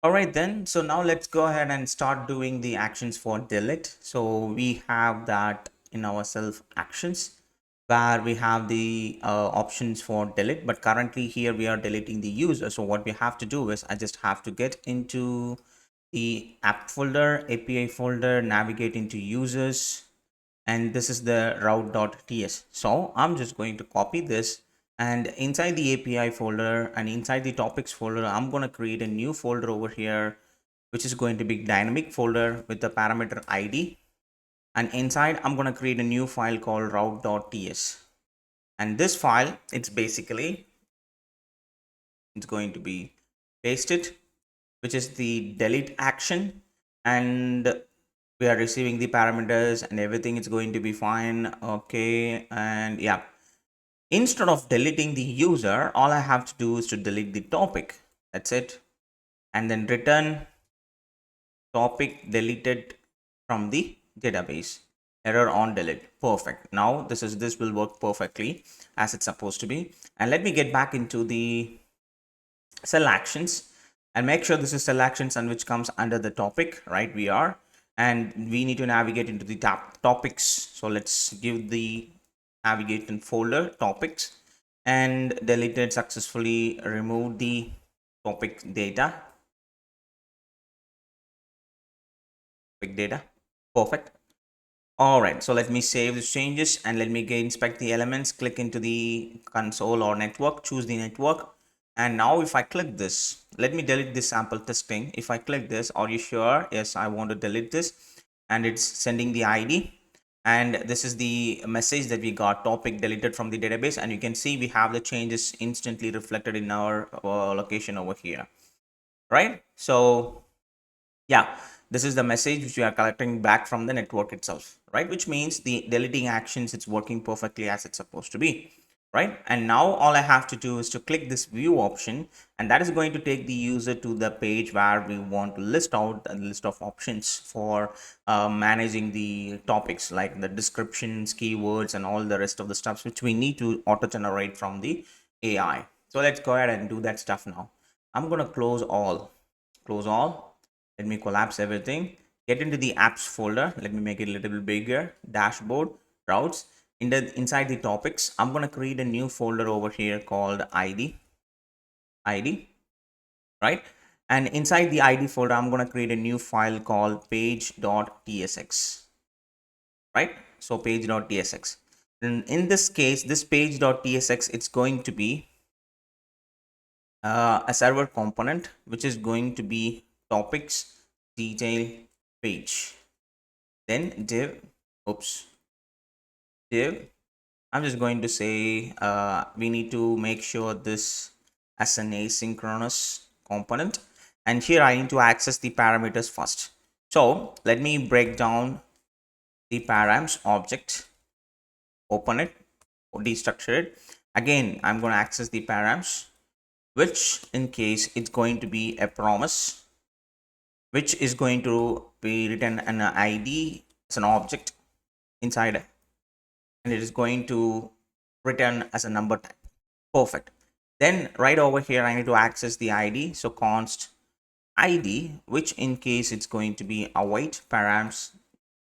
All right then, so now let's go ahead and start doing the actions for delete. So we have that in our self actions where we have the options for delete, but currently here we are deleting the user. So what we have to do is I just have to get into the app folder, API folder, navigate into users, and this is the route.ts. So I'm just going to copy this, and inside the API folder and inside the topics folder, I'm going to create a new folder over here, which is going to be dynamic folder with the parameter ID. And inside, I'm going to create a new file called route.ts. And this file, it's going to be pasted, which is the delete action. And we are receiving the parameters and everything is going to be fine. Okay. And yeah, instead of deleting the user, all I have to do is to delete the topic. That's it. And then return topic deleted from the database. Error on delete. Perfect. Now this will work perfectly as it's supposed to be. And let me get back into the cell actions and make sure this is cell actions and which comes under the topic, right? We are, and we need to navigate into the topics. So let's give the navigation folder topics and deleted successfully, remove the topic data. Perfect. All right, so let me save these changes and let me inspect the elements, click into the console or network, choose the network. And now if I click this, let me delete this sample testing. If I click this, are you sure? Yes, I want to delete this, and it's sending the ID. And this is the message that we got, topic deleted from the database. And you can see we have the changes instantly reflected in our location over here, right? So yeah, this is the message which we are collecting back from the network itself, right? Which means the deleting actions, it's working perfectly as it's supposed to be, right? And now all I have to do is to click this view option, and that is going to take the user to the page where we want to list out a list of options for managing the topics, like the descriptions, keywords, and all the rest of the stuff which we need to auto generate from the AI. So let's go ahead and do that stuff now. I'm going to close all. Let me collapse everything, get into the apps folder. Let me make it a little bit bigger. Dashboard, routes. Inside the topics, I'm going to create a new folder over here called ID, right? And inside the ID folder, I'm going to create a new file called page.tsx, right? So page.tsx. And in this case, this page.tsx, it's going to be a server component, which is going to be topics detail page. Then div, I'm just going to say we need to make sure this as an asynchronous component, and here I need to access the parameters first. So let me break down the params object, open it, destructure it. Again, I'm going to access the params, which in case it's going to be a promise, which is going to be written an ID as an object inside, and it is going to return as a number type. Perfect. Then right over here, I need to access the ID. So const ID, which in case it's going to be await params.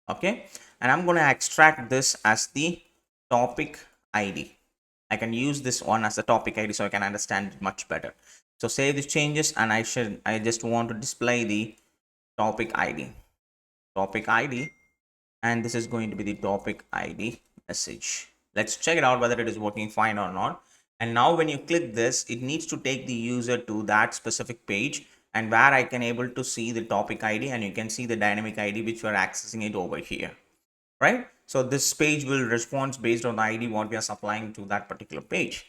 Okay. And I'm going to extract this as the topic ID. I can use this one as a topic ID so I can understand it much better. So save these changes, and I just want to display the topic ID. Topic ID, and this is going to be the topic ID message. Let's check it out whether it is working fine or not. And now when you click this, it needs to take the user to that specific page, and where I can able to see the topic ID, and you can see the dynamic ID which we're accessing it over here, right? So this page will respond based on the ID what we are supplying to that particular page.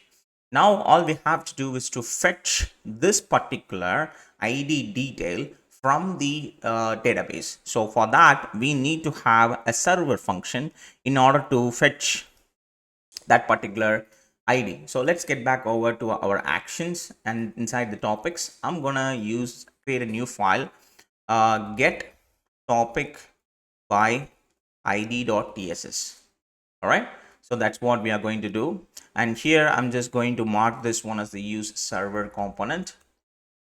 Now all we have to do is to fetch this particular ID detail from the database. So for that, we need to have a server function in order to fetch that particular ID. So let's get back over to our actions, and inside the topics, I'm gonna create a new file, get topic by id.tss. All right, so that's what we are going to do. And here I'm just going to mark this one as the use server component,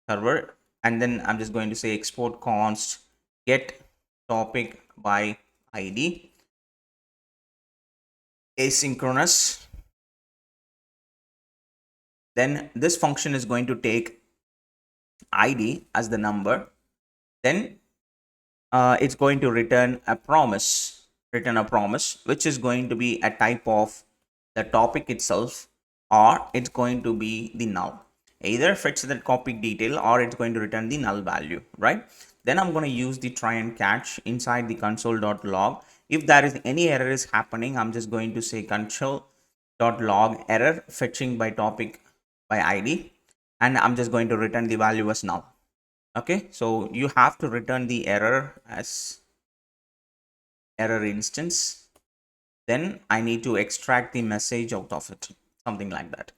server and then I'm just going to say export const get topic by id asynchronous. Then this function is going to take id as the number. Then it's going to return a promise, which is going to be a type of the topic itself, or it's going to be the null. Either fetch the topic detail or it's going to return the null value, right? Then I'm going to use the try and catch inside the console.log. If there is any error is happening, I'm just going to say console.log error fetching by topic by id, and I'm just going to return the value as null. Okay, so you have to return the error as error instance. Then I need to extract the message out of it, something like that.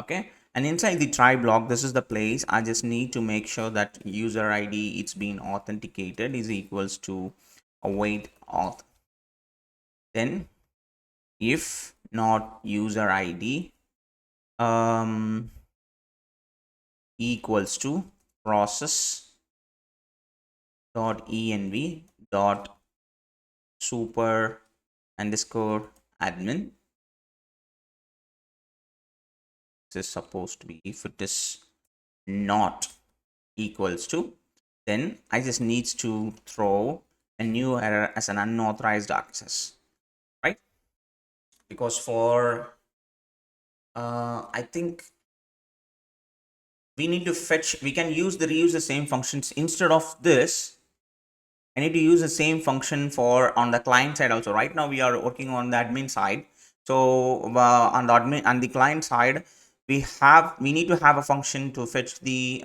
Okay, and inside the try block, this is the place I just need to make sure that user id it's been authenticated is equals to await auth. Then if not user id equals to process dot env dot super underscore admin. This is supposed to be if it is not equals to, then I just needs to throw a new error as an unauthorized access, right? Because for I think we need to fetch, we can reuse the same functions. Instead of this, I need to use the same function for on the client side also. Right now we are working on the admin side. So on the admin and the client side, we need to have a function to fetch the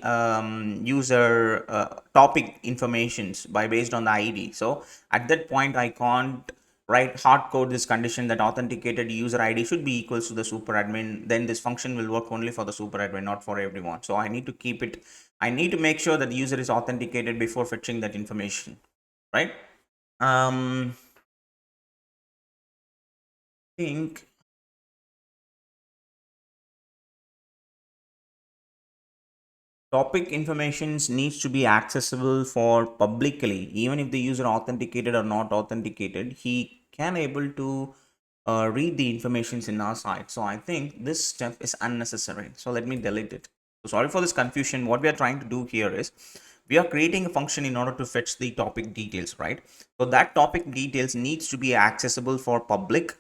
user topic informations by based on the ID. So at that point, I can't write hard code this condition that authenticated user ID should be equals to the super admin. Then this function will work only for the super admin, not for everyone. So I need to keep it. I need to make sure that the user is authenticated before fetching that information, right? Think topic informations needs to be accessible for publicly. Even if the user authenticated or not authenticated, he can able to read the informations in our site. So I think this step is unnecessary, so let me delete it. So sorry for this confusion. What we are trying to do here is we are creating a function in order to fetch the topic details, right? So that topic details needs to be accessible for public.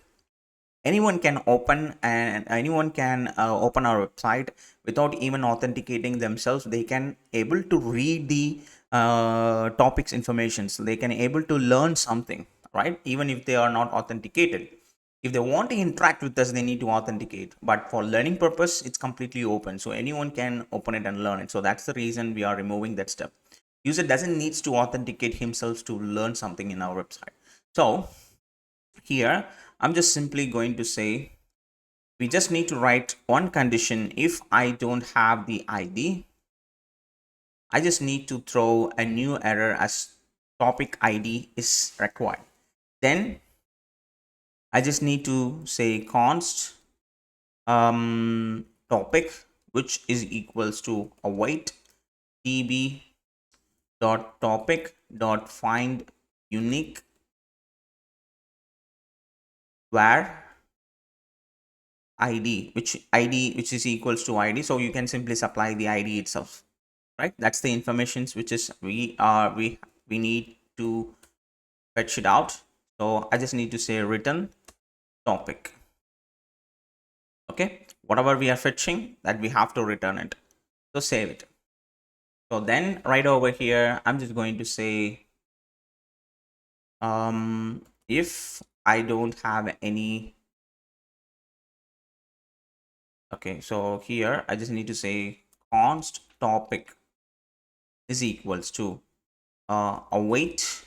Anyone can open, and anyone can open our website without even authenticating themselves. They can able to read the topics information, so they can able to learn something, right? Even if they are not authenticated. If they want to interact with us, they need to authenticate, but for learning purpose it's completely open, so anyone can open it and learn it. So that's the reason we are removing that step. User doesn't needs to authenticate himself to learn something in our website. So here I'm just simply going to say we just need to write one condition. If I don't have the ID, I just need to throw a new error as topic ID is required. Then I just need to say const topic, which is equals to await db dot topic dot find unique where id, which is equals to id. So you can simply supply the id itself, right? That's the informations which is we need to fetch it out. So I just need to say return topic. Okay, whatever we are fetching, that we have to return it. So save it. So then right over here I'm just going to say if I don't have any. Okay, so here I just need to say const topic is equals to await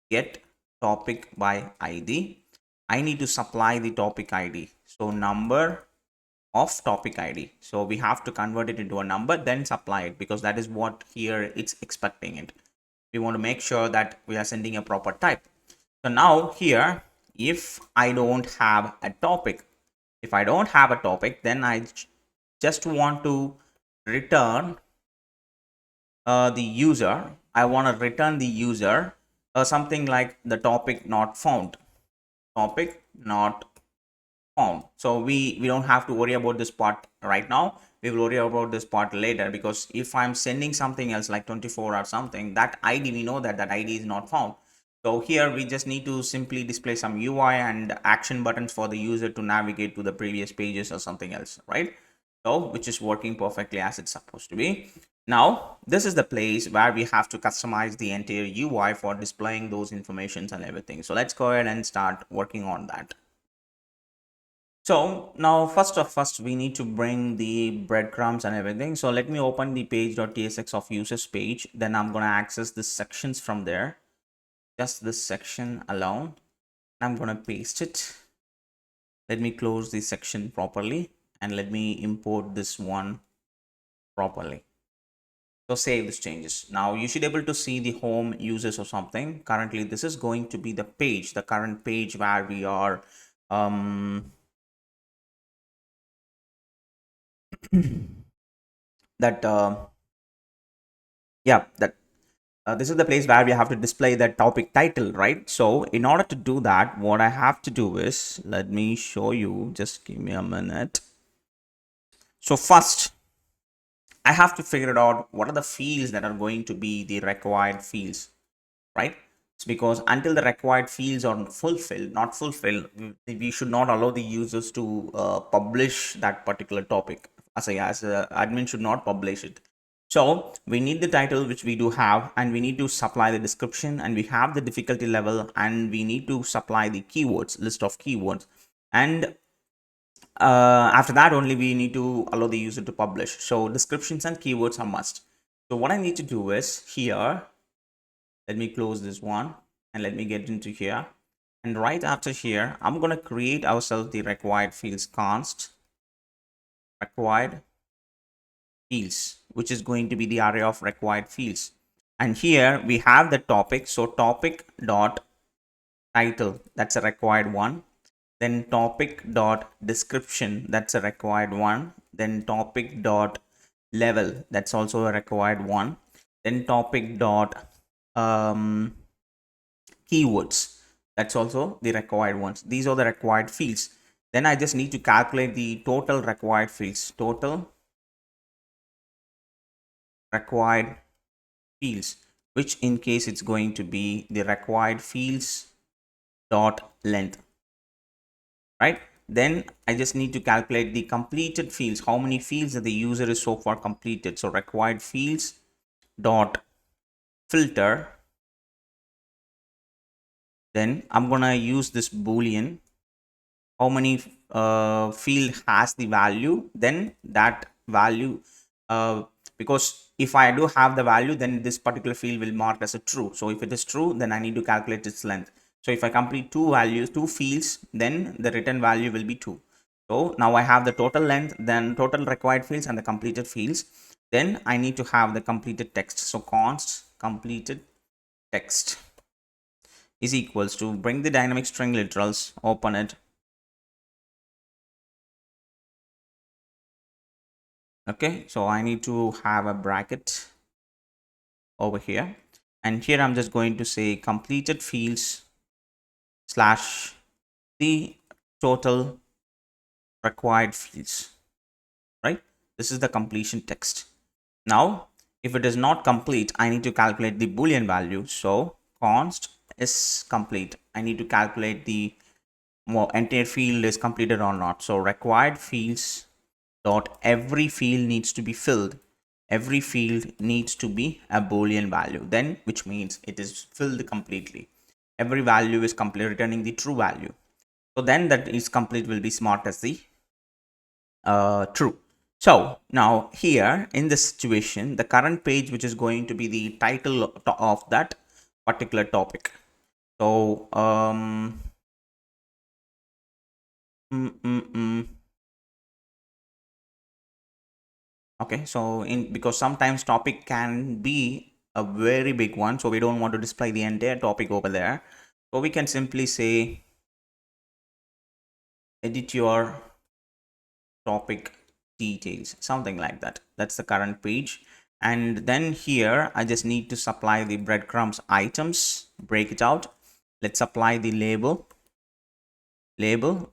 get topic by id. I need to supply the topic id, so number of topic id. So we have to convert it into a number, then supply it, because that is what here it's expecting it. We want to make sure that we are sending a proper type. So now here, if I don't have a topic, then I just want to return the user. I want to return the user something like the topic not found. Topic not found. So we don't have to worry about this part right now. We will worry about this part later, because if I'm sending something else like 24 or something, that ID, we know that that ID is not found. So here we just need to simply display some UI and action buttons for the user to navigate to the previous pages or something else, right? So which is working perfectly as it's supposed to be. Now this is the place where we have to customize the entire UI for displaying those informations and everything. So let's go ahead and start working on that. So now first we need to bring the breadcrumbs and everything. So let me open the page.tsx of users page. Then I'm going to access the sections from there. Just this section alone. I'm going to paste it. Let me close the section properly and let me import this one properly. So save these changes. Now you should able to see the home users or something. Currently this is going to be the page, the current page where we are that yeah that this is the place where we have to display the topic title, right? So in order to do that, what I have to do is, let me show you, just give me a minute. So first I have to figure it out what are the fields that are going to be the required fields, right? It's because until the required fields are not fulfilled, we should not allow the users to publish that particular topic. As a admin should not publish it. So we need the title, which we do have, and we need to supply the description, and we have the difficulty level, and we need to supply the keywords, list of keywords, and after that only we need to allow the user to publish. So descriptions and keywords are must. So what I need to do is here, let me close this one and let me get into here, and right after here I'm going to create ourselves the required fields const required fields, which is going to be the array of required fields. And here we have the topic. So topic dot title, that's a required one. Then topic dot description, that's a required one. Then topic dot level, that's also a required one. Then topic dot keywords, that's also the required ones. These are the required fields. Then I just need to calculate the total required fields, total required fields, which in case it's going to be the required fields dot length, right? Then I just need to calculate the completed fields, how many fields that the user is so far completed. So required fields dot filter. Then I'm gonna use this boolean, how many field has the value, then that value, because if I do have the value, then this particular field will mark as a true. So if it is true, then I need to calculate its length. So if I complete two fields, then the return value will be 2. So now I have the total length, then total required fields and the completed fields. Then I need to have the completed text. So const completed text is equals to, bring the dynamic string literals, open it. Okay, so I need to have a bracket over here, and here I'm just going to say completed fields slash the total required fields, right? This is the completion text. Now if it is not complete, I need to calculate the boolean value. So const is complete, I need to calculate the entire field is completed or not. So required fields dot every field needs to be filled. Every field needs to be a boolean value, then which means it is filled completely. Every value is complete, returning the true value. So then that is complete will be marked as the true. So now here in this situation, the current page, which is going to be the title of that particular topic. So okay, so in, because sometimes topic can be a very big one, so we don't want to display the entire topic over there. So we can simply say edit your topic details, something like that. That's the current page, And then here I just need to supply the breadcrumbs items, break it out. Let's apply the label,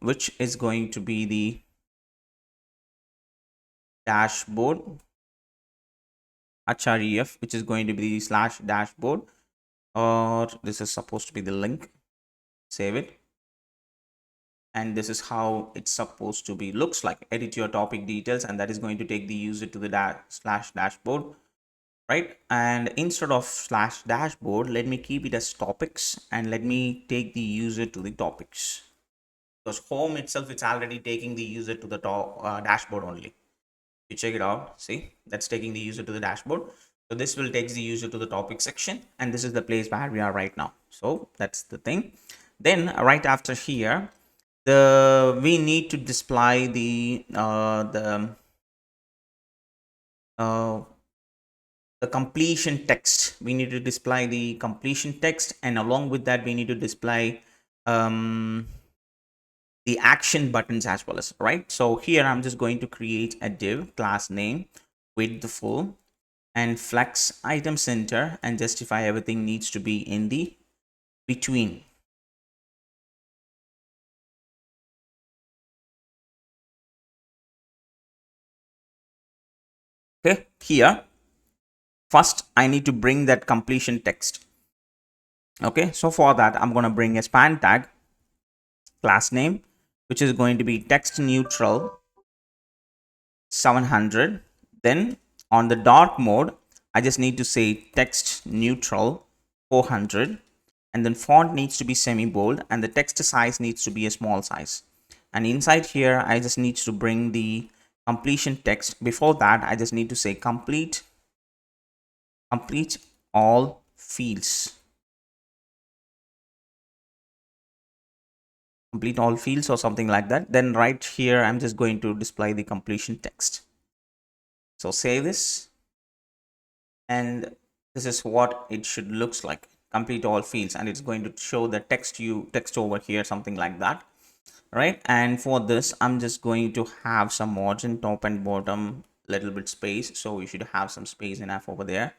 which is going to be the dashboard href, which is going to be the slash dashboard, or this is supposed to be the link. Save it. And this is how it's supposed to be. Looks like edit your topic details, and that is going to take the user to the slash dashboard, right? And instead of slash dashboard, let me keep it as topics, and let me take the user to the topics, because home itself, it's already taking the user to the top dashboard only. You check it out, see, that's taking the user to the dashboard. So this will take the user to the topic section, and this is the place where we are right now. So that's the thing. Then right after here, we need to display uh, the completion text. We need to display the completion text, and along with that we need to display the action buttons as well, as right. So here I'm just going to create a div class name with the full and flex item center, and justify everything needs to be in the between. Okay, here first I need to bring that completion text. Okay, so for that I'm going to bring a span tag class name, which is going to be text neutral 700. Then on the dark mode, I just need to say text neutral 400, and then font needs to be semi bold, and the text size needs to be a small size. And inside here I just need to bring the completion text. Before that I just need to say complete all fields, complete all fields or something like that. Then right here I'm just going to display the completion text. So save this, and this is what it should looks like, complete all fields, and it's going to show the text over here, something like that, right? And for this I'm just going to have some margin, top and bottom, little bit space, so we should have some space enough over there.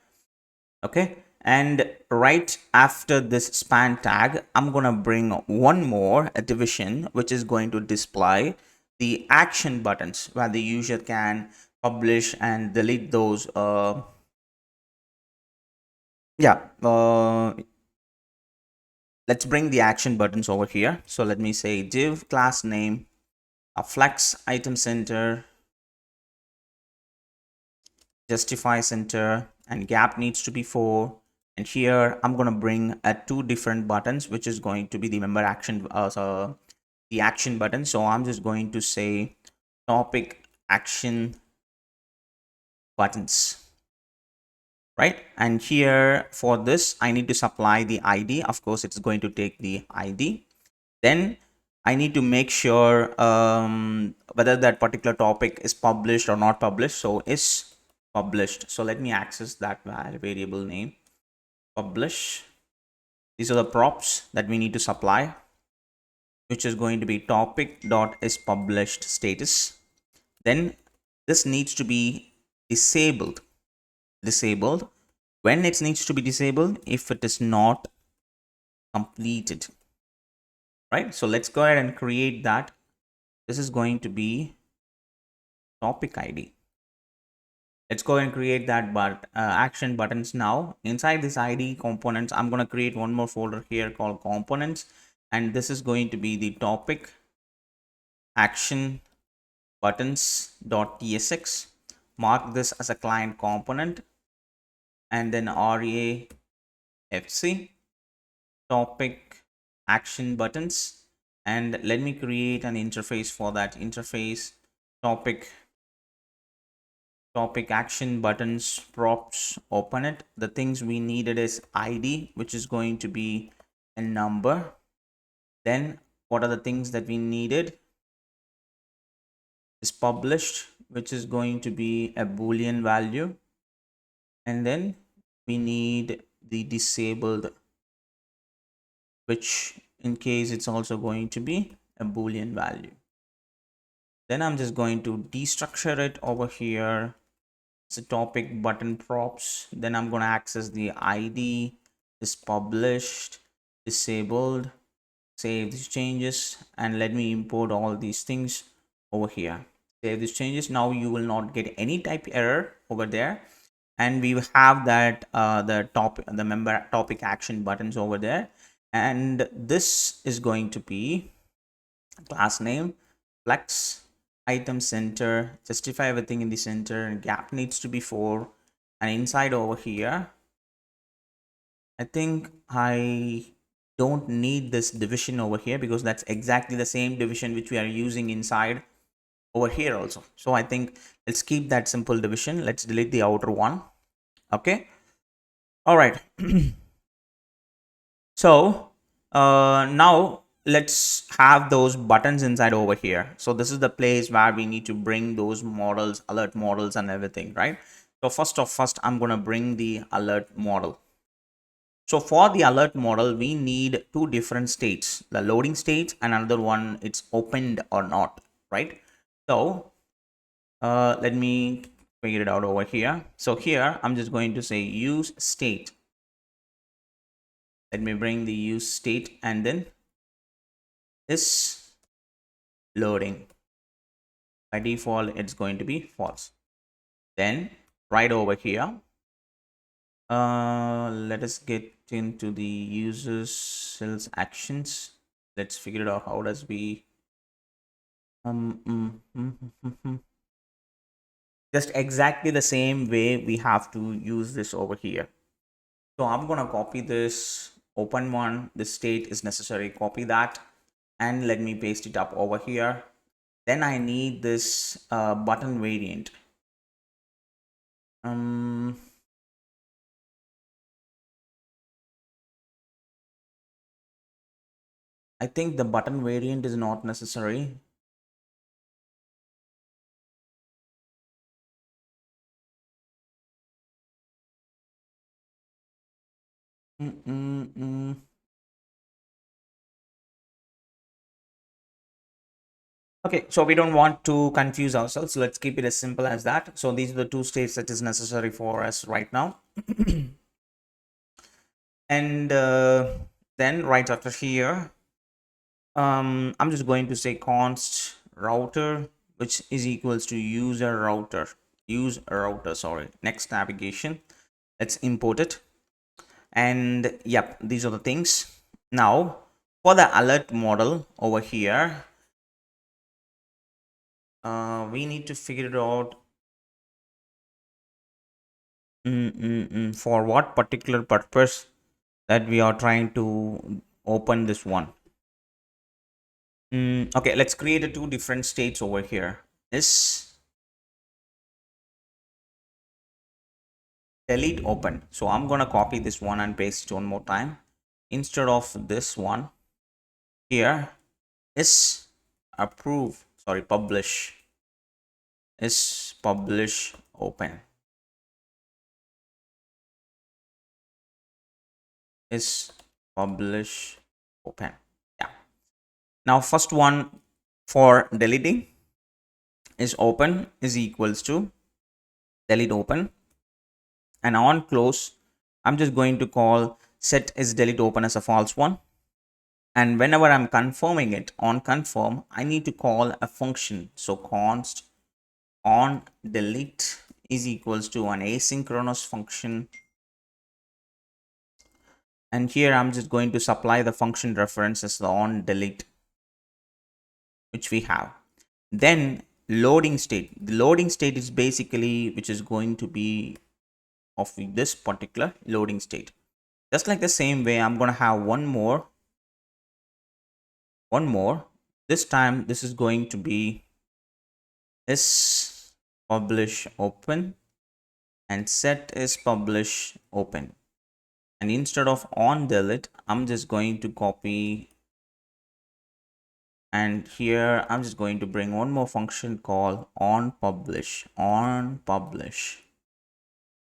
Okay, and right after this span tag I'm gonna bring one more division, which is going to display the action buttons, where the user can publish and delete those yeah let's bring the action buttons over here. So let me say div class name, a flex item center, justify center, and gap needs to be 4. And here I'm going to bring two different buttons, which is going to be the member action, so the action button. So I'm just going to say topic action buttons, right? And here for this I need to supply the ID. Of course it's going to take the ID. Then I need to make sure whether that particular topic is published or not published. So is published. So let me access that variable name, publish. These are the props that we need to supply, which is going to be topic dot is published status. Then this needs to be disabled. When it needs to be disabled, if it is not completed, right? So let's go ahead and create that. This is going to be topic ID. Let's go and create that action buttons. Now inside this ID components I'm going to create one more folder here called components, and this is going to be the topic action buttons.tsx. Mark this as a client component, and then RAFC topic action buttons, and let me create an interface for that interface. Topic action buttons props, open it. The things we needed is ID, which is going to be a number. Then what are the things that we needed is published, which is going to be a boolean value, and then we need the disabled, which in case it's also going to be a boolean value. Then I'm just going to destructure it over here, So topic button props. Then I'm going to access the ID is published, disabled, save these changes, and let me import all these things over here. Save these changes. Now you will not get any type error over there, and we have that the member topic action buttons over there, and this is going to be class name, flex, item center, justify everything in the center, and gap needs to be 4. And inside over here, I think I don't need this division over here because that's exactly the same division which we are using inside over here also. So I think let's keep that simple division. Let's delete the outer one. Okay. All right. So now let's have those buttons inside over here. So this is the place where we need to bring those models, alert models and everything, right? So first I'm going to bring the alert model. So for the alert model, we need two different states, the loading state and another one, it's opened or not, right? So let me figure it out over here. So here I'm just going to say use state. Let me bring the use state and then is loading. By default, it's going to be false. Then right over here, let us get into the users cells actions. Let's figure it out. How does we just exactly the same way we have to use this over here. So I'm gonna copy this open one. This state is necessary. Copy that and let me paste it up over here. Then I need this button variant. I think the button variant is not necessary. Okay, so we don't want to confuse ourselves. So let's keep it as simple as that. So these are the two states that is necessary for us right now. And then right after here, I'm just going to say const router, which is equals to user router, sorry, next navigation. Let's import it. And yep, these are the things. Now for the alert model over here, we need to figure it out. For what particular purpose that we are trying to open this one. Okay, let's create a two different states over here. Is delete open. So I'm gonna copy this one and paste it one more time. Instead of this one here is approve, sorry, publish, is publish open, is publish open. Yeah. Now first one for deleting is open is equals to delete open, and on close I'm just going to call set is delete open as a false one. And whenever I'm confirming it on confirm, I need to call a function. So const on delete is equals to an asynchronous function, and here I'm just going to supply the function reference as the on delete, which we have. Then loading state, the loading state is basically which is going to be of this particular loading state. Just like the same way, I'm going to have one more. This time this is going to be is publish open and set is publish open. And instead of on delete, I'm just going to copy, and here I'm just going to bring one more function called on publish.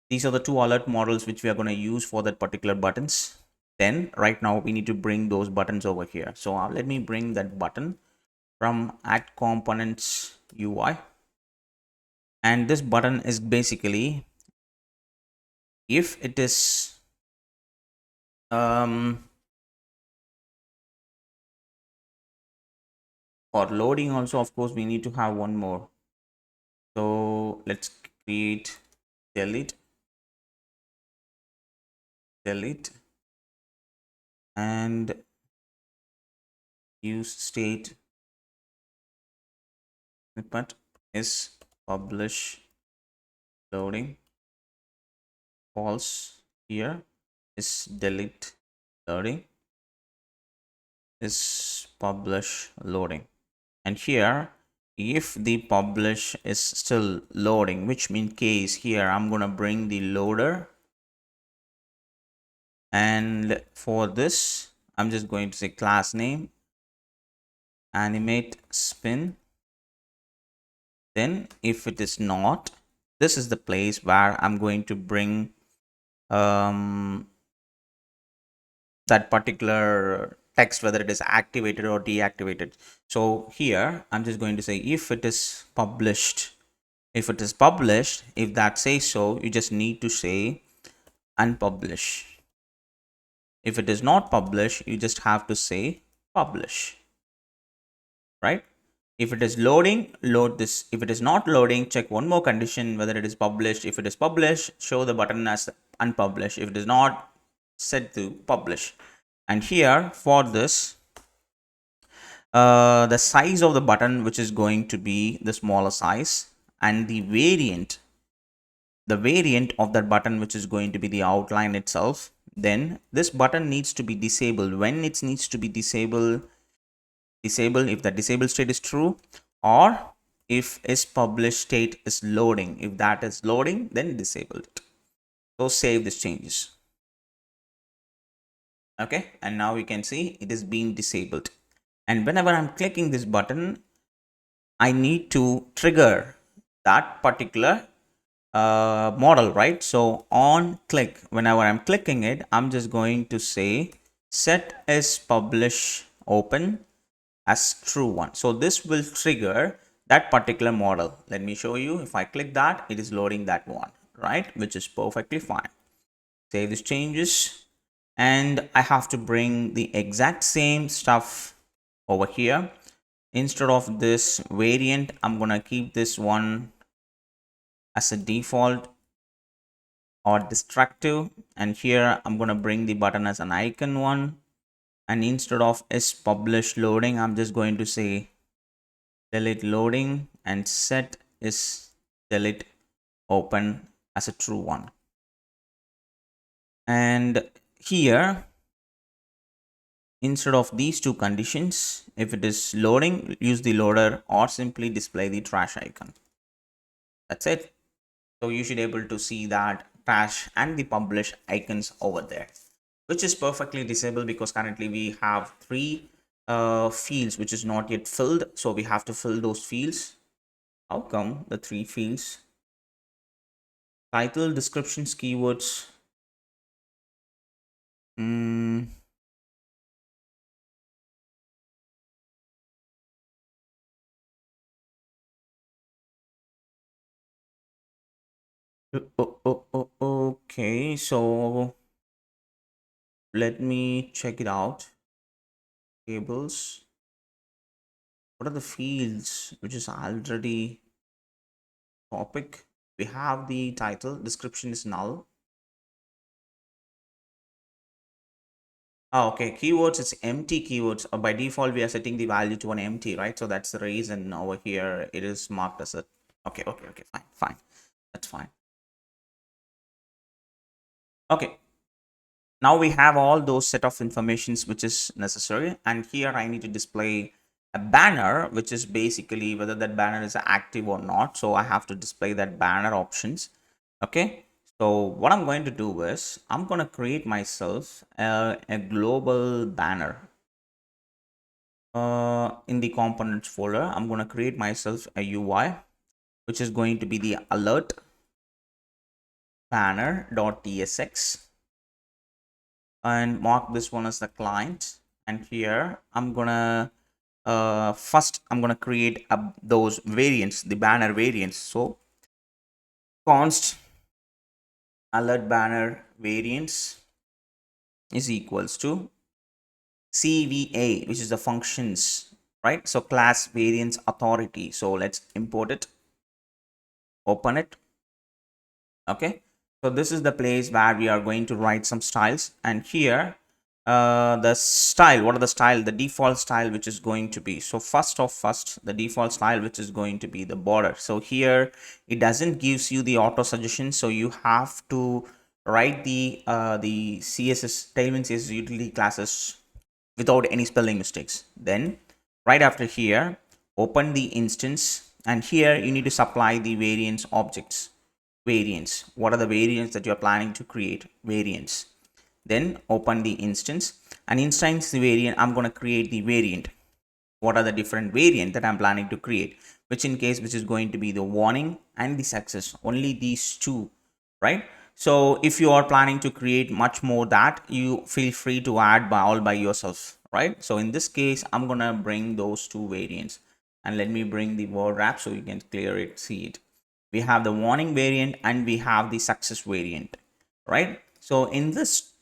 These are the two alert models which we are going to use for that particular buttons. Then right now we need to bring those buttons over here. So let me bring that button from add components UI. And this button is basically, if it is um for loading also, of course we need to have one more. So let's create delete, delete, and use state snippet is publish loading, false. Here is delete loading, is publish loading. And here, if the publish is still loading, which means case, here I'm gonna bring the loader, and for this I'm just going to say class name animate spin. Then if it is not, this is the place where I'm going to bring um, that particular text, whether it is activated or deactivated. So here I'm just going to say if it is published, if it is published, if that says so, you just need to say unpublish. If it is not published, you just have to say publish, right? If it is loading, load this. If it is not loading, check one more condition whether it is published. If it is published, show the button as unpublished. If it is not, set to publish. And here for this, the size of the button, which is going to be the smaller size, and the variant of that button, which is going to be the outline itself. Then this button needs to be disabled. When it needs to be disabled, if the disabled state is true, or if is published state is loading. If that is loading, then disable it. So save these changes. Okay, and now we can see it is being disabled. And whenever I'm clicking this button, I need to trigger that particular model, right? So on click, whenever I'm clicking it, I'm just going to say set is publish open as true one. So this will trigger that particular model. Let me show you. If I click that, it is loading that one, right? Which is perfectly fine. Save these changes, and I have to bring the exact same stuff over here. Instead of this variant, I'm gonna keep this one as a default or destructive, and here I'm gonna bring the button as an icon one, and instead of is publish loading, I'm just going to say delete loading, and set is delete open as a true one. And here, instead of these two conditions, if it is loading, use the loader or simply display the trash icon. That's it. So you should be able to see that trash and the publish icons over there, which is perfectly disabled because currently we have three fields which is not yet filled. So we have to fill those fields. How come the three fields? Title, descriptions, keywords. Mm, okay, so let me check it out. Tables. What are the fields which is already topic? We have the title, description is null. Oh, okay, keywords, it's empty keywords. By default, we are setting the value to an empty, right? So that's the reason over here it is marked as a. Okay, fine. That's fine. Okay, now we have all those set of informations which is necessary, and here I need to display a banner, which is basically whether that banner is active or not. So I have to display that banner options. Okay, so what I'm going to do is I'm going to create myself a global banner. In the components folder, I'm going to create myself a UI, which is going to be the alert banner.tsx, and mark this one as the client. And here I'm gonna first I'm gonna create those variants, the banner variants. So const alert banner variants is equals to CVA, which is the functions, right? So class variance authority. So let's import it, open it. Okay, so this is the place where we are going to write some styles, and here the style, what are the style, the default style which is going to be, so first the default style which is going to be the border. So here it doesn't gives you the auto suggestion, so you have to write the css tailwind css utility classes without any spelling mistakes. Then right after here, open the instance, and here you need to supply the variance objects. Variants, what are the variants that you are planning to create? Variants. Then open the instance, and instance the variant, I'm going to create the variant. What are the different variant that I'm planning to create, which in case which is going to be the warning and the success, only these two, right? So if you are planning to create much more, that you feel free to add by all by yourself, right? So in this case, I'm gonna bring those two variants, and let me bring the word wrap so you can clear it, see it. We have the warning variant and we have the success variant, right? So in this,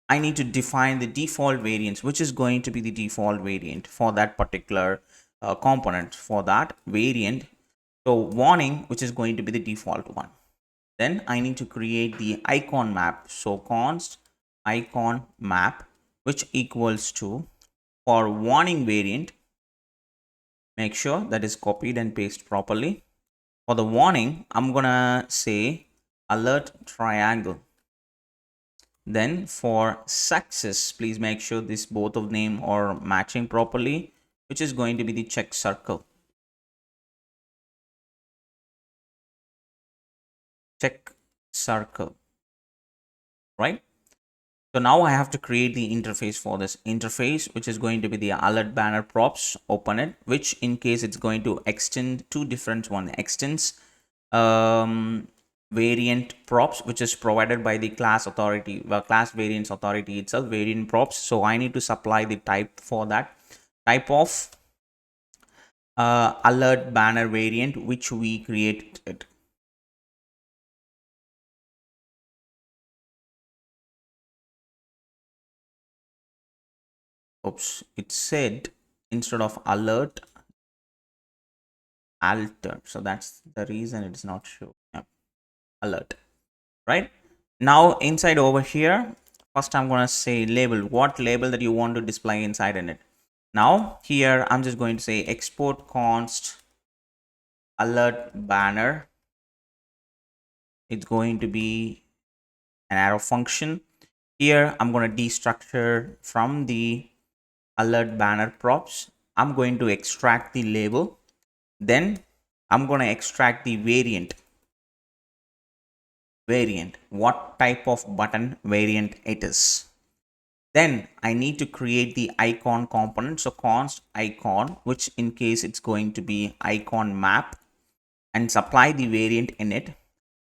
I need to define the default variance, which is going to be the default variant for that particular component, for that variant. So warning, which is going to be the default one. Then I need to create the icon map. So const icon map, which equals to, for warning variant, make sure that is copied and pasted properly. For the warning, I'm gonna say alert triangle. Then for success, please make sure this both of them are matching properly, which is going to be the check circle. Check circle, right? So now I have to create the interface for this interface, which is going to be the alert banner props. Open it, which in case it's going to extend two different one extends variant props, which is provided by the class authority, class variance authority itself, variant props. So I need to supply the type for that, type of alert banner variant which we created. Oops, it said instead of alert, alter, so that's the reason it's not sure. Yeah, alert, right? Now inside over here, first I'm gonna say label, what label that you want to display inside in it. Now here I'm just going to say export const alert banner. It's going to be an arrow function. Here I'm going to destructure from the alert banner props. I'm going to extract the label. Then I'm going to extract the variant. What type of button variant it is. Then I need to create the icon component. So const icon, which in case it's going to be icon map, and supply the variant in it.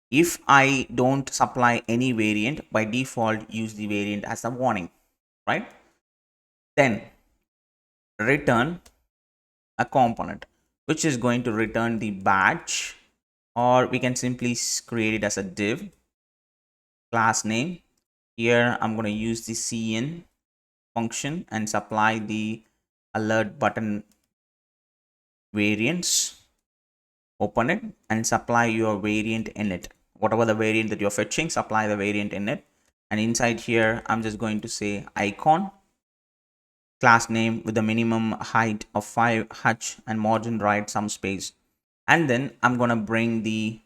If I don't supply any variant, by default use the variant as a warning, right? Then return a component which is going to return the badge, or we can simply create it as a div class name. Here I'm going to use the cn function and supply the alert button variants. Open it and supply your variant in it, whatever the variant that you're fetching, supply the variant in it. And inside here I'm just going to say icon class name with a minimum height of 5 h and margin right some space. And then I'm gonna bring the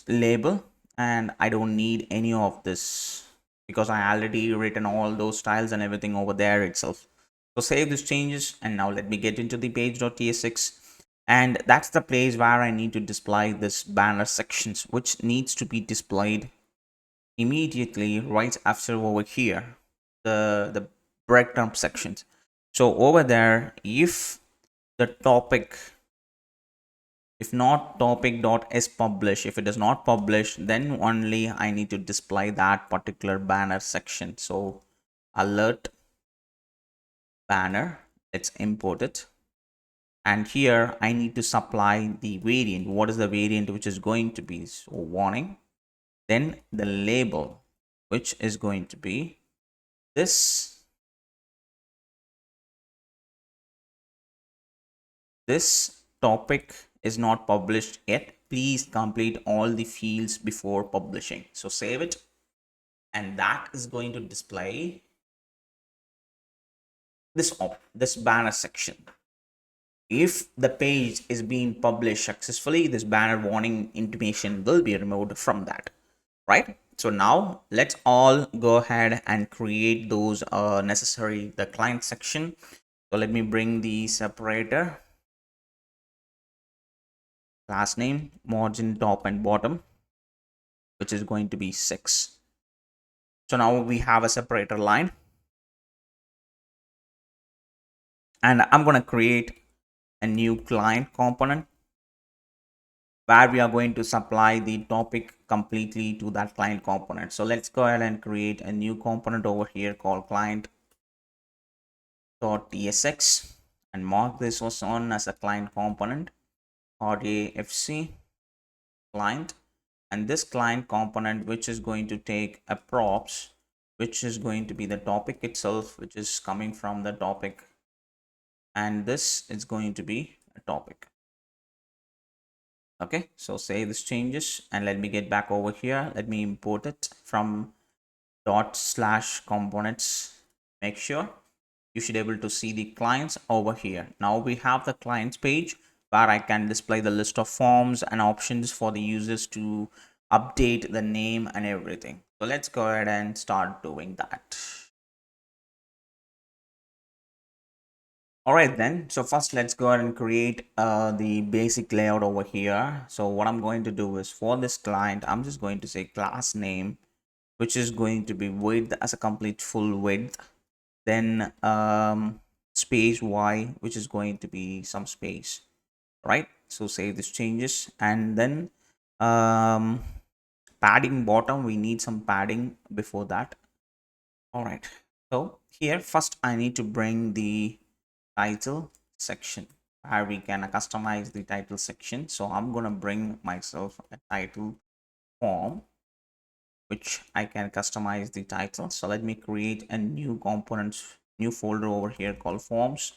label, and I don't need any of this because I already written all those styles and everything over there itself. So save these changes, and now let me get into the page.tsx, and that's the place where I need to display this banner sections, which needs to be displayed immediately right after over here, the breadcrumb sections. So over there, if the topic, if not topic.s publish, if it is not published, then only I need to display that particular banner section. So alert banner, let's import it. And here I need to supply the variant. What is the variant which is going to be? So warning. Then the label, which is going to be this. This topic is not published yet. Please complete all the fields before publishing. So save it, and that is going to display this banner section. If the page is being published successfully, this banner warning intimation will be removed from that, right? So now let's all go ahead and create those necessary the client section. So let me bring the separator, class name, margin top and bottom, which is going to be 6. So now we have a separator line, and I'm going to create a new client component where we are going to supply the topic completely to that client component. So let's go ahead and create a new component over here called client.tsx and mark this was on as a client component RAFC client. And this client component, which is going to take a props, which is going to be the topic itself, which is coming from the topic, and this is going to be a topic. Okay, so save this changes, and let me get back over here. Let me import it from /components. Make sure you should be able to see the clients over here. Now we have the clients page where I can display the list of forms and options for the users to update the name and everything. So let's go ahead and start doing that. All right then, so first let's go ahead and create the basic layout over here. So what I'm going to do is for this client, I'm just going to say class name, which is going to be width as a complete full width. Then space y, which is going to be some space, right? So save this changes, and then padding bottom, we need some padding before that. All right, so here first I need to bring the title section where we can customize the title section. So I'm gonna bring myself a title form which I can customize the title. So let me create a new component, new folder over here called forms.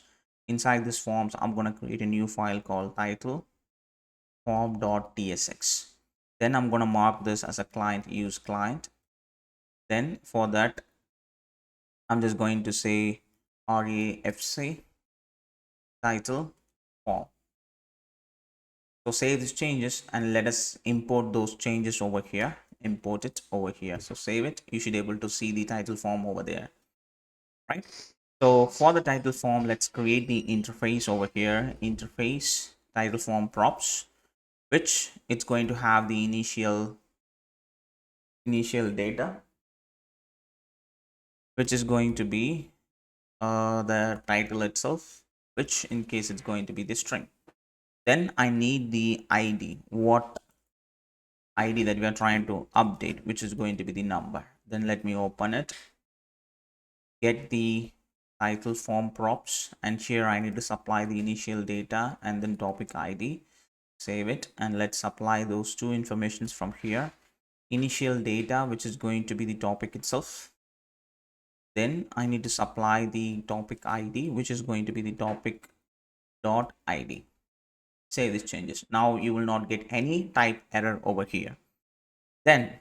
Inside this forms, I'm going to create a new file called title form.tsx. Then I'm going to mark this as a client use client. Then for that, I'm just going to say RAFC title form. So save these changes and let us import those changes over here. Import it over here. So save it. You should be able to see the title form over there, right? So for the title form, let's create the interface over here. Interface title form props, which it's going to have the initial data, which is going to be the title itself, which in case it's going to be the string. Then I need the ID, what ID that we are trying to update, which is going to be the number. Then let me open it, get the title form props, and here I need to supply the initial data and then topic ID. Save it, and let's apply those two informations from here. Initial data, which is going to be the topic itself. Then I need to supply the topic ID, which is going to be the topic dot ID. Save these changes. Now you will not get any type error over here. Then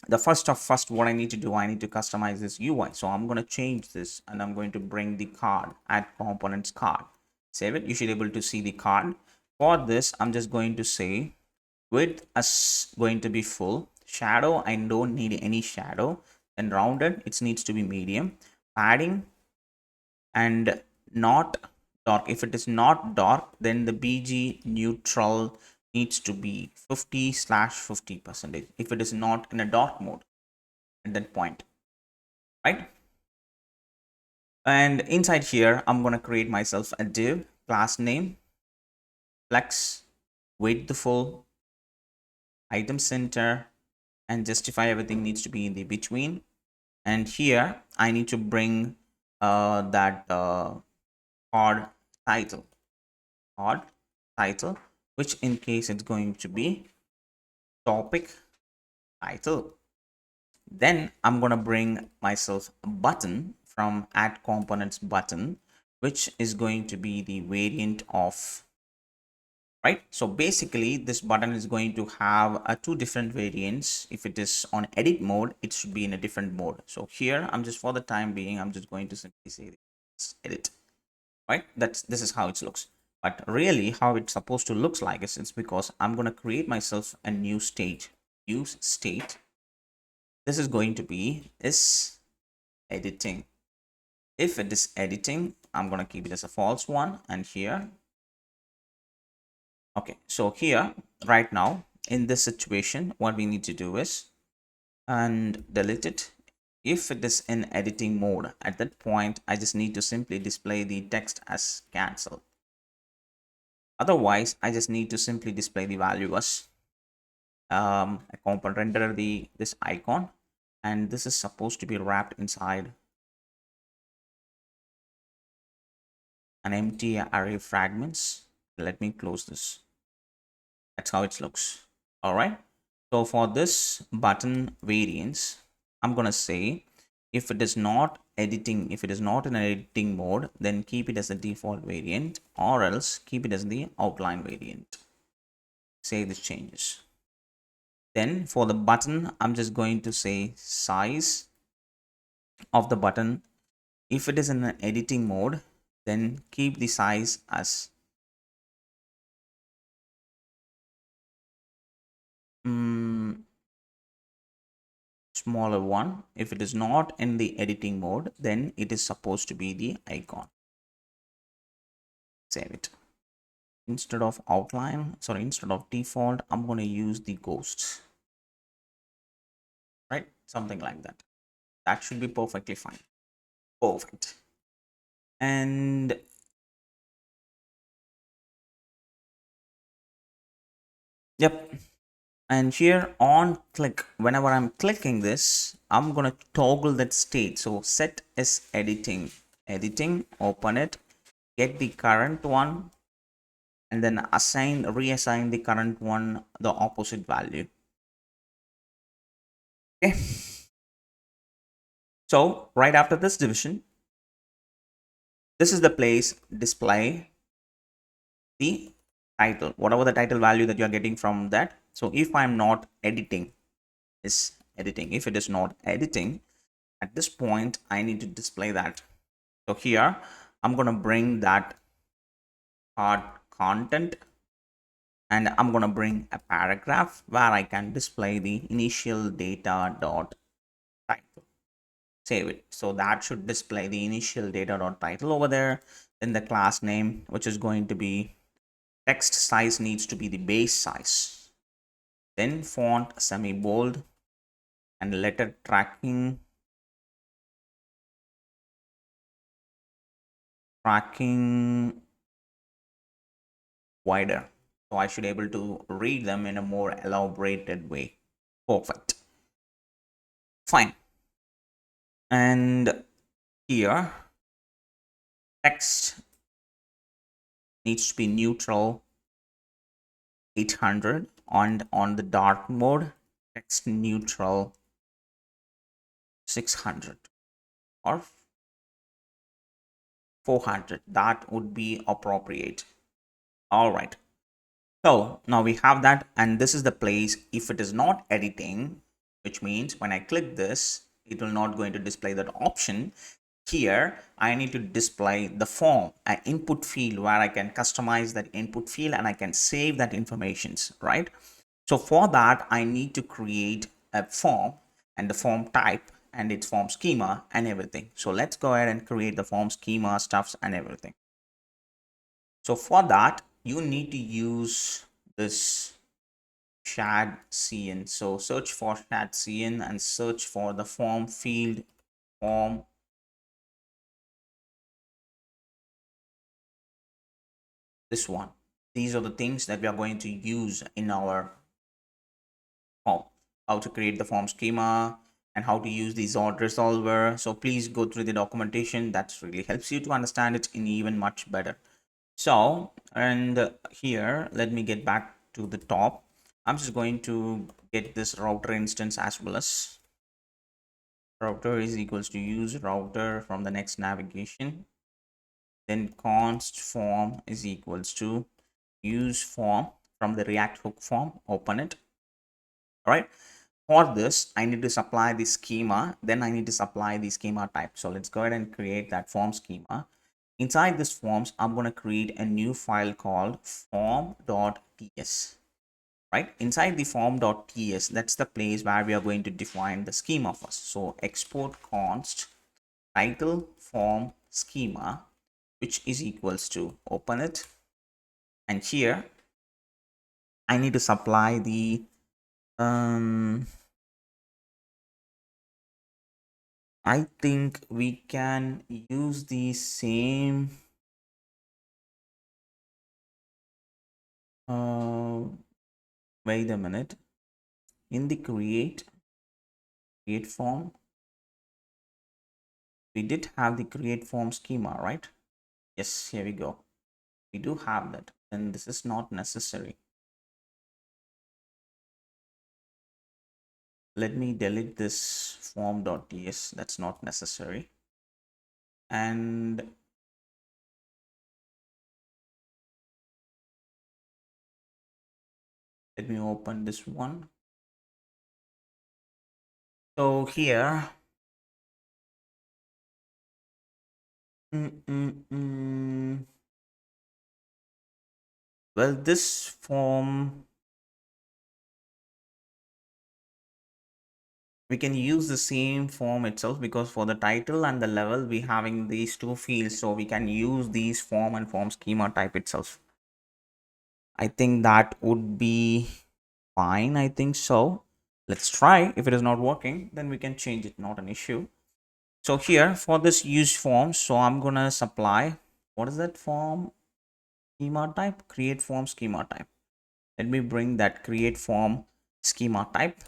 the first what I need to do, I need to customize this UI. So I'm going to change this, and I'm going to bring the card, add components card. Save it. You should be able to see the card. For this, I'm just going to say width is going to be full. Shadow, I don't need any shadow. And rounded, it needs to be medium. Padding and not dark. If it is not dark, then the BG neutral needs to be 50/50%. If it is not in a dark mode at that point, right? And inside here, I'm going to create myself a div, class name, flex, width the full, item center, and justify everything needs to be in the between. And here I need to bring that card title. odd title, which in case it's going to be topic title. Then I'm going to bring myself a button from add components button, which is going to be the variant of, right? So basically this button is going to have two different variants. If it is on edit mode, it should be in a different mode. So here I'm just, for the time being, I'm just going to simply say edit, right? This is how it looks. But really how it's supposed to looks like is, it's because I'm going to create myself a new state. Use state. This is going to be is editing. If it is editing, I'm going to keep it as a false one. And here, okay, so here right now in this situation, what we need to do is and delete it. If it is in editing mode, at that point I just need to simply display the text as cancel. Otherwise I just need to simply display the value as a component, render the this icon, and this is supposed to be wrapped inside an empty array fragments. Let me close this. That's how it looks. All right, so for this button variants, I'm gonna say if it is not editing, if it is not in editing mode, then keep it as the default variant, or else keep it as the outline variant. Save these changes. Then for the button, I'm just going to say size of the button. If it is in an editing mode, then keep the size as smaller one. If it is not in the editing mode, then it is supposed to be the icon. Save it. Instead of outline, sorry, instead of default, I'm going to use the ghosts, right? Something like that. That should be perfectly fine. Perfect. And yep, and here on click, whenever I'm clicking this, I'm going to toggle that state. So set is editing, open it, get the current one, and then reassign the current one the opposite value. Okay, so right after this division, this is the place display the title, whatever the title value that you're getting from that. So if I'm not editing, is editing. If it is not editing, at this point I need to display that. So here I'm going to bring that card content, and I'm going to bring a paragraph where I can display the initial data dot title. Save it. So that should display the initial data dot title over there. Then the class name, which is going to be text size, needs to be the base size. Then font semi bold, and letter tracking wider, so I should able to read them in a more elaborated way. Perfect. Fine. And here text needs to be neutral 800, and on the dark mode text neutral 600 or 400. That would be appropriate. All right, so now we have that, and this is the place if it is not editing, which means when I click this, it will not going to display that option. Here I need to display the form, an input field where I can customize that input field and I can save that informations, right? So for that I need to create a form and the form type and its form schema and everything. So let's go ahead and create the form schema stuffs and everything. So for that you need to use this ShadCN. So search for ShadCN and search for the form field, form, this one. These are the things that we are going to use in our form. How to create the form schema and how to use the Zord resolver. So please go through the documentation. That really helps you to understand it in even much better. So, and here, let me get back to the top. I'm just going to get this router instance as well as router is equals to use router from the next navigation. Then const form is equals to use form from the React hook form. Open it. All right. For this, I need to supply the schema. Then I need to supply the schema type. So let's go ahead and create that form schema. Inside this forms, I'm going to create a new file called form.ts. Right, inside the form.ts, that's the place where we are going to define the schema first. So export const title form schema, which is equals to open it, and here I need to supply the I think we can use the same wait a minute, in the create form we did have the create form schema, right? Yes, here we go. We do have that, and this is not necessary. Let me delete this form.ts, that's not necessary. And let me open this one. So here well, this form we can use the same form itself, because for the title and the level we having these two fields, so we can use these form and form schema type itself. I think that would be fine. I think so. Let's try. If it is not working, then we can change it, not an issue. So here for this use form, so I'm gonna supply, what is that form schema type? Create form schema type. Let me bring that create form schema type.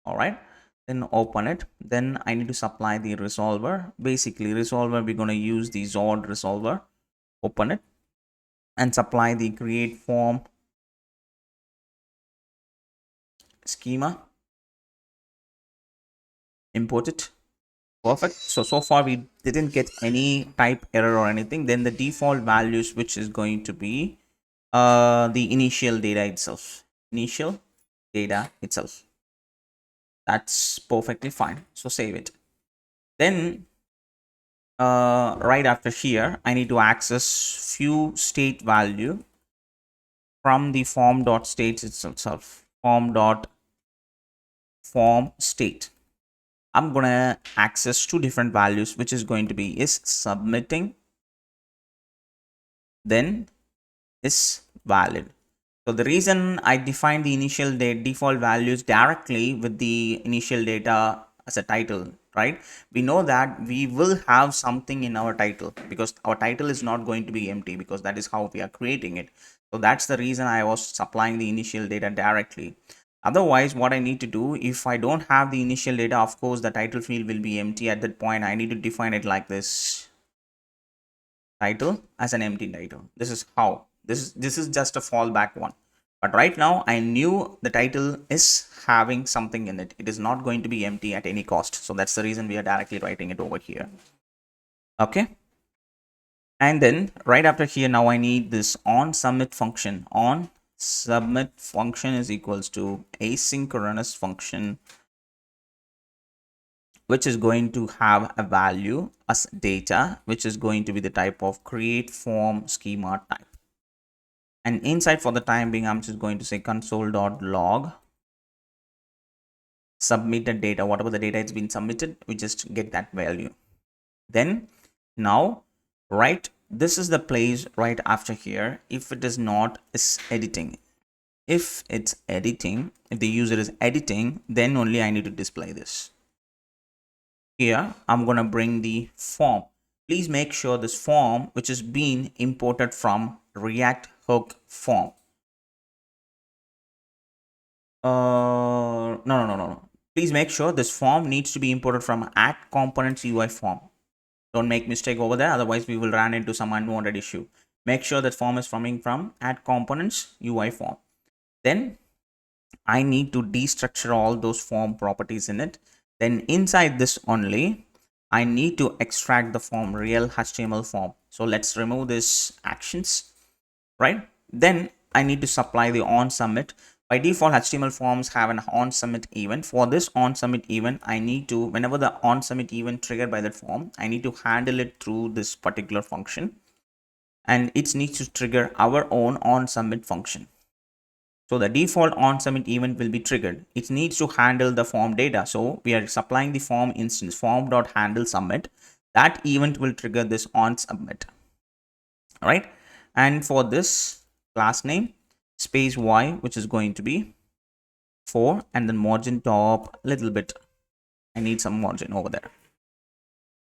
All right, then open it. Then I need to supply the resolver. Basically resolver, we're going to use the Zord resolver. Open it and supply the create form schema. Import it. Perfect. So far we didn't get any type error or anything. Then the default values, which is going to be the initial data itself. Initial data itself. That's perfectly fine. So save it. Then right after here, I need to access few state value from the form.state itself. Form state. I'm gonna access two different values, which is going to be is submitting, then is valid. So the reason I define the initial default values directly with the initial data as a title, right? We know that we will have something in our title, because our title is not going to be empty, because that is how we are creating it. So that's the reason I was supplying the initial data directly. Otherwise, what I need to do, if I don't have the initial data, of course the title field will be empty. At that point I need to define it like this: title as an empty title. This is how this is just a fallback one. But right now I knew the title is having something in it. It is not going to be empty at any cost. So that's the reason we are directly writing it over here. Okay. And then right after here, now I need this on submit function. On submit function is equals to asynchronous function, which is going to have a value as data, which is going to be the type of create form schema type. And inside, for the time being, I'm just going to say console.log submitted data. Whatever the data has been submitted, we just get that value. Then now, right, this is the place right after here. If it is not, is editing. If it's editing, if the user is editing, then only I need to display this. Here I'm gonna bring the form. Please make sure this form, which is being imported from React hook form. No. Please make sure this form needs to be imported from add components UI form. Don't make mistake over there, otherwise we will run into some unwanted issue. make sure that form is coming from add components UI form. Then I need to destructure all those form properties in it. Then inside this only, I need to extract the form real HTML form. So let's remove this actions, right? Then I need to supply the on submit. By default, HTML forms have an on submit event. For this on submit event, I need to, whenever the on submit event triggered by that form, I need to handle it through this particular function, and it needs to trigger our own on submit function. So the default on submit event will be triggered. It needs to handle the form data. So we are supplying the form instance form.handle submit. That event will trigger this on submit. All right. And for this class name, space y, which is going to be 4, and then margin top a little bit. I need some margin over there.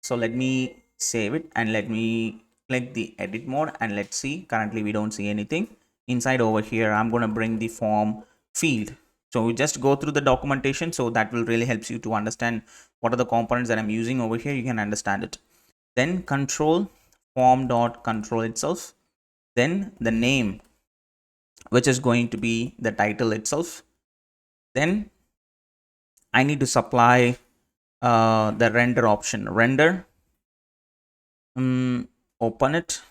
So let me save it and let me click the edit mode and let's see. Currently we don't see anything. Inside over here, I'm going to bring the form field. So we just go through the documentation, so that will really helps you to understand what are the components that I'm using over here. You can understand it. Then control form dot control itself. Then the name, which is going to be the title itself. Then I need to supply the render option. Render. Open it.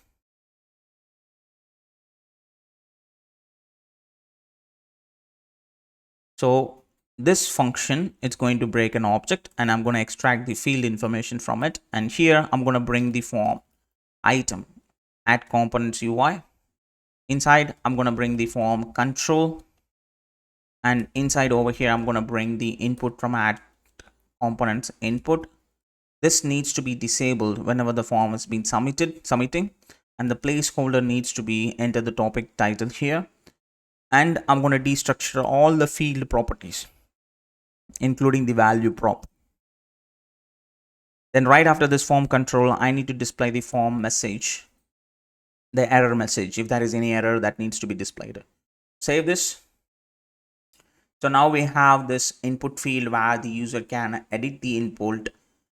So this function is going to break an object, and I'm going to extract the field information from it. And here I'm going to bring the form item, add components UI. Inside I'm going to bring the form control, and inside over here I'm going to bring the input from add components input. This needs to be disabled whenever the form has been submitting, and the placeholder needs to be enter the topic title here. And I'm going to destructure all the field properties, including the value prop. Then right after this form control, I need to display the form message, the error message, if there is any error that needs to be displayed. Save this. So now we have this input field where the user can edit the input,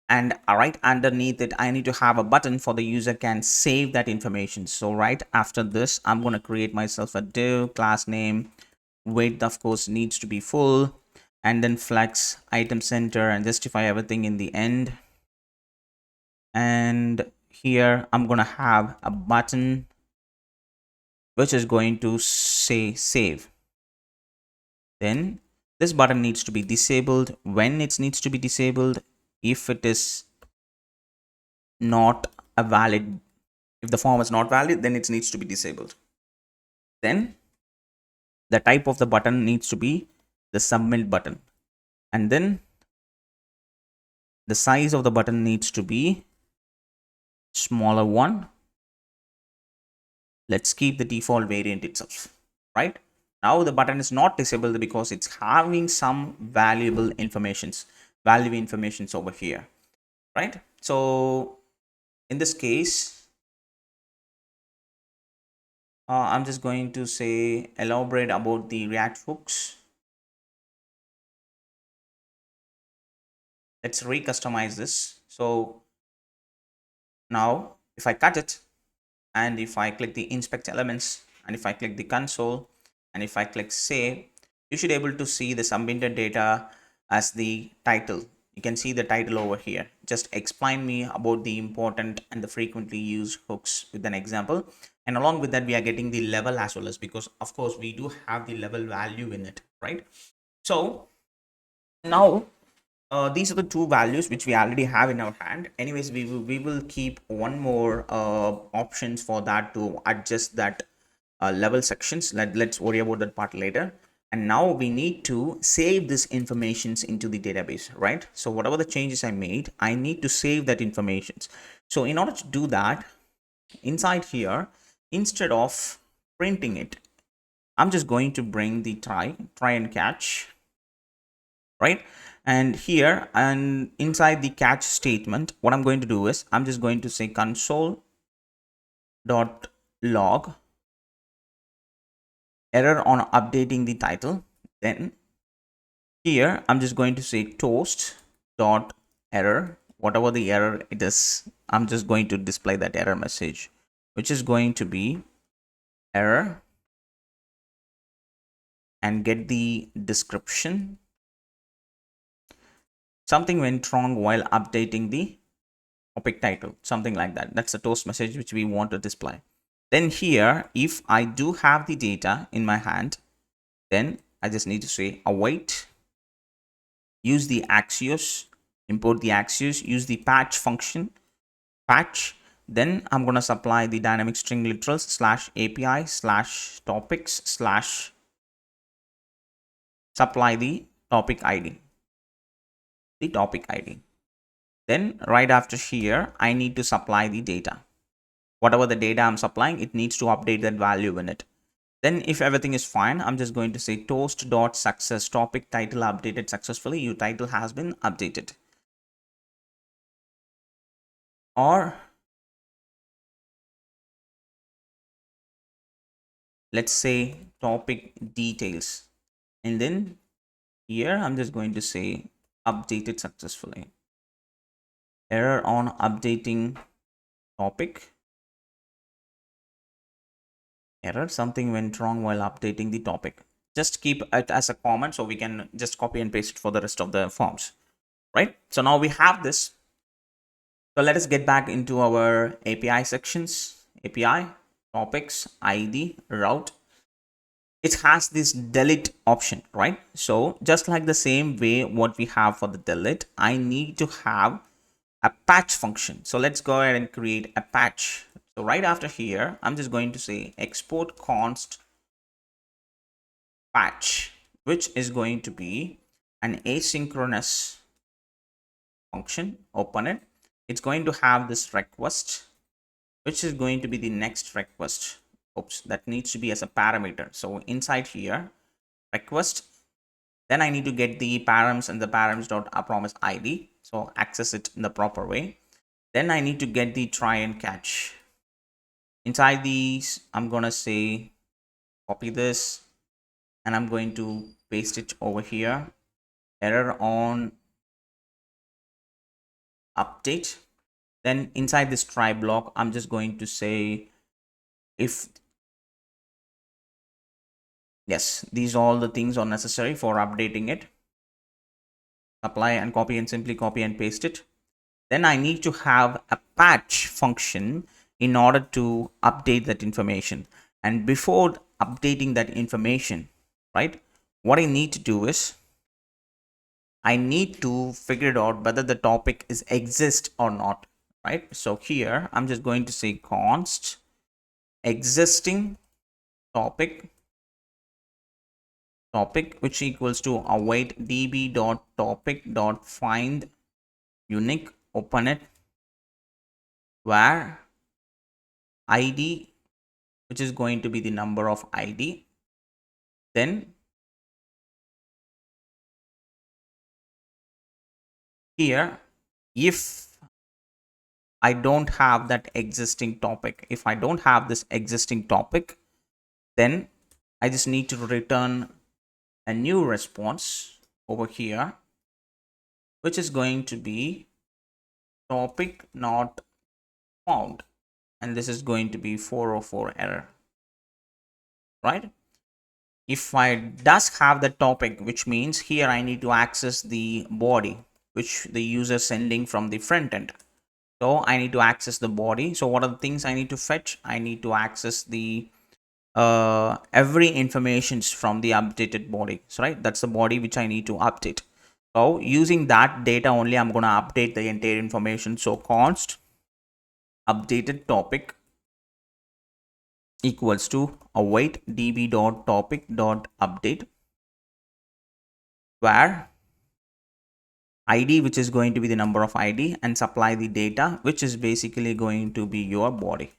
and right underneath it, I need to have a button for the user can save that information. So right after this, I'm going to create myself a div, class name, width of course needs to be full, and then flex item center and justify everything in the end. And here I'm going to have a button which is going to say save. Then this button needs to be disabled. When it needs to be disabled, if it is not a valid, if the form is not valid, then it needs to be disabled. Then the type of the button needs to be the submit button, and then the size of the button needs to be smaller one. Let's keep the default variant itself. Right now the button is not disabled because it's having some value informations over here. Right, so in this case, I'm just going to say elaborate about the React hooks. Let's recustomize this. So now if I cut it, and if I click the inspect elements, and if I click the console, and if I click save, you should be able to see the submitted data as the title. You can see the title over here. Just explain me about the important and the frequently used hooks with an example. And along with that, we are getting the level as well, as because of course we do have the level value in it, right? So now these are the two values which we already have in our hand. Anyways, we will keep one more options for that to adjust that level sections. Let's worry about that part later. And now we need to save this informations into the database, right? So whatever the changes I made, I need to save that informations. So in order to do that, inside here, instead of printing it, I'm just going to bring the try and catch, right? And here and inside the catch statement, what I'm going to do is I'm just going to say console dot log error on updating the title. Then here I'm just going to say toast dot error, whatever the error it is, I'm just going to display that error message. which is going to be error, and get the description. Something went wrong while updating the topic title, something like that. That's the toast message which we want to display. Then here, if I do have the data in my hand, then I just need to say await, use the Axios, import the Axios, use the patch function, patch. Then I'm going to supply the dynamic string literals slash API slash topics slash supply the topic ID, the topic ID. Then right after here, I need to supply the data. Whatever the data I'm supplying, it needs to update that value in it. Then if everything is fine, I'm just going to say toast.success topic title updated successfully. Your title has been updated. Or let's say topic details. And then here I'm just going to say updated successfully. Error on updating topic. Error, something went wrong while updating the topic. Just keep it as a comment so we can just copy and paste it for the rest of the forms, right? So now we have this. So let us get back into our API sections. API, topics, ID, route. It has this delete option, right? So just like the same way what we have for the delete, I need to have a patch function. So let's go ahead and create a patch. So right after here, I'm just going to say export const patch, which is going to be an asynchronous function. Open it. It's going to have this request, which is going to be the next request. Oops, that needs to be as a parameter. So inside here, request, then I need to get the params and the params.promise ID. So access it in the proper way. Then I need to get the try and catch. Inside these, I'm going to say copy this and I'm going to paste it over here. Error on update. Then inside this try block, I'm just going to say if yes, these all the things are necessary for updating it. Apply and copy and simply copy and paste it. Then I need to have a patch function in order to update that information. And before updating that information, right, what I need to do is I need to figure it out whether the topic is exist or not, right? So here I'm just going to say const existing topic which equals to await db.topic.find unique, open it, where id, which is going to be the number of id. Then here, if I don't have that existing topic, if I don't have this existing topic, then I just need to return a new response over here, which is going to be topic not found, and this is going to be 404 error, right? If I does have the topic, which means here I need to access the body which the user sending from the front end. So I need to access the body. So what are the things I need to fetch? I need to access the every informations from the updated body. So right, that's the body which I need to update. So using that data only, I'm going to update the entire information. So const updated topic equals to await db.topic.update, where id, which is going to be the number of id, and supply the data, which is basically going to be your body.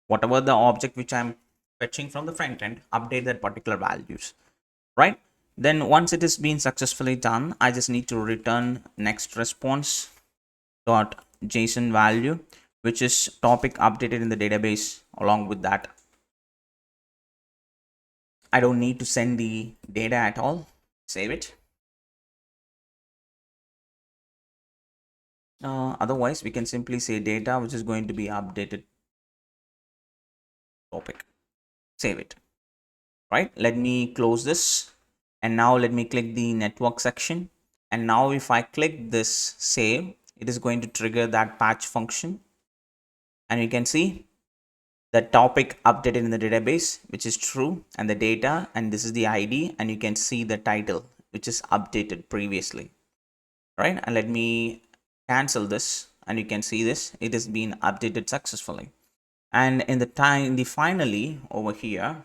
Whatever the object which I'm fetching from the front end, update that particular values, right? Then once it has been successfully done, I just need to return next response dot json value, which is topic updated in the database. Along with that, I don't need to send the data at all. Save it. Otherwise we can simply say data, which is going to be updated. topic. Save it. Right, let me close this, and now let me click the network section. And now if I click this save, it is going to trigger that patch function, and you can see the topic updated in the database, which is true, and the data, and this is the ID, and you can see the title, which is updated previously. Right, and let me cancel this, and you can see this, it has been updated successfully. And in the finally over here,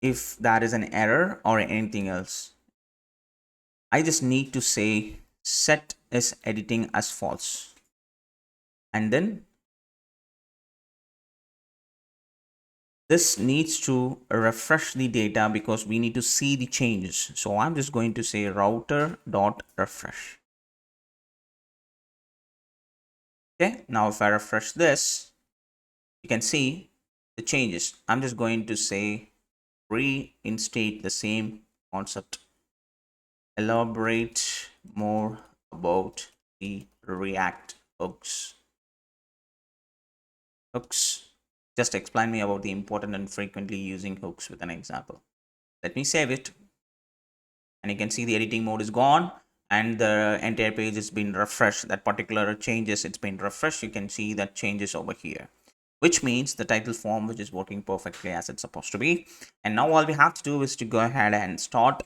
if that is an error or anything else, I just need to say set is editing as false, and then this needs to refresh the data because we need to see the changes. So I'm just going to say router dot refresh. Okay, now if I refresh this, you can see the changes. I'm just going to say reinstate the same concept. Elaborate more about the React hooks. Just explain me about the important and frequently using hooks with an example. Let me save it, and you can see the editing mode is gone, and the entire page has been refreshed. That particular changes, it's been refreshed. You can see that changes over here, which means the title form, which is working perfectly as it's supposed to be. And now all we have to do is to go ahead and start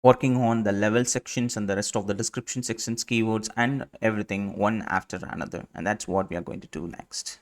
working on the level sections and the rest of the description sections, keywords, and everything one after another. And that's what we are going to do next.